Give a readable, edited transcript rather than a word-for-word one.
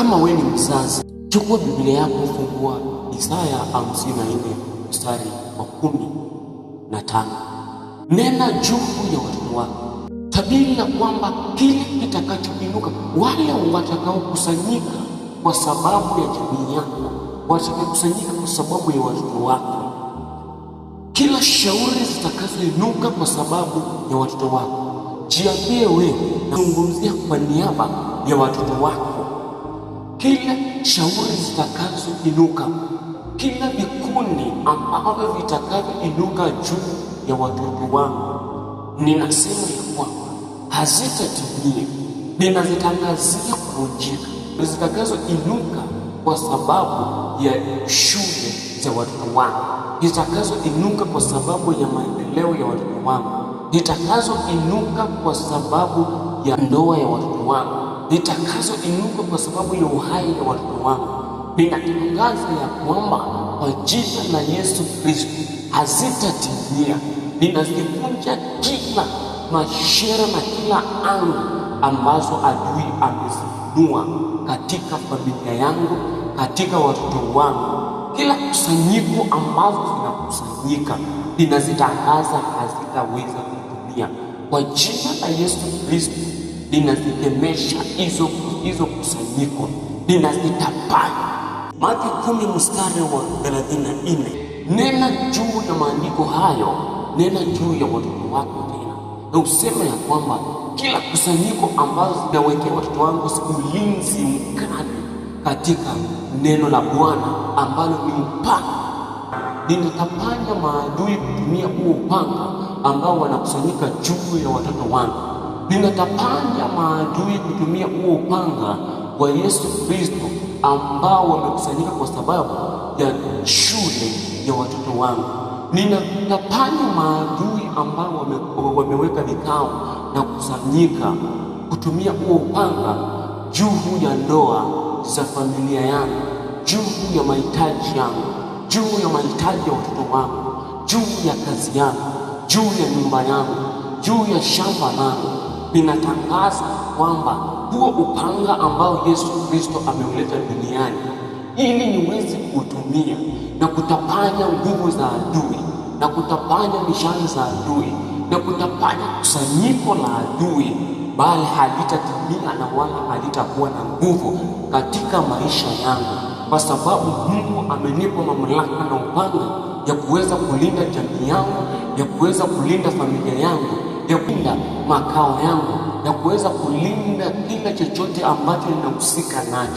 Kama wewe ni mzazi, chukua Biblia yako, fungua Isaya 54 mstari wa 15. Nena juu ya watoto wako, tabiri ya kwamba kile kitakachoinuka, wale watakaokusanyika kwa sababu ya jamii yako, watakaokusanyika kwa sababu ya watoto wako, kila shauri zitakazoinuka kwa sababu ya watoto wako, jiambie wewe, nazungumzia kwa niaba ya watoto wako, kila shauri zitakazoinuka, kila vikundi ambavyo vitakavyoinuka juu ya watoto wangu, ninasema ya kwamba hazitatimia. Ninazitangazia kuvunjika. Zitakazoinuka kwa sababu ya shule za watoto wangu, zitakazoinuka kwa sababu ya maendeleo ya watoto wangu, zitakazoinuka kwa sababu ya ndoa ya watoto wangu, zitakazoinuka kwa sababu ya uhai ya watoto wangu, ninatangaza ya kwamba kwa jina la Yesu Kristo hazitatimia. Ninazivunja kila mashera na kila anga ambazo adui amezinua katika familia yangu, katika watoto wangu. Kila kusanyiko ambazo zinakusanyika, ninazitangaza hazitaweza kutumia. Kwa jina la Yesu Kristo ninazikemesha hizo kusanyiko, ninazitapanya. Mathayo 10 mstari wa 34. Nena juu ya maandiko hayo, nena juu ya watoto wako tena, na useme ya kwamba kila kusanyiko ambazo zinawekea watoto wangu ulinzi mkali katika neno la Bwana ambalo ni upanga, ninatapanya maadui kutumia huo upanga ambao wanakusanyika juu ya watoto wangu. Ninatapanya maadui kutumia huo upanga wa Yesu Kristo ambao wamekusanyika kwa sababu ya shule ya watoto wangu. Ninatapanya maadui ambao wameweka vikao na kusanyika kutumia huo upanga juu ya ndoa za familia yangu, juu ya mahitaji yangu, juu ya mahitaji ya watoto wangu, juu ya kazi yangu, juu ya nyumba yangu, juu ya shamba langu. Ninatangaza kwamba huo upanga ambao Yesu Kristo ameuleta duniani ili niweze kuutumia na kutapanya nguvu za adui, na kutapanya mishale za adui, na kutapanya kusanyiko la adui, bali halitatimia na wala halitakuwa na nguvu katika maisha yangu, kwa sababu Mungu amenipa mamlaka na upanga ya kuweza kulinda jamii yangu, ya kuweza kulinda familia yangu, ya kulinda makao yangu, ya kuweza kulinda kila chochote ambacho ninahusika nacho.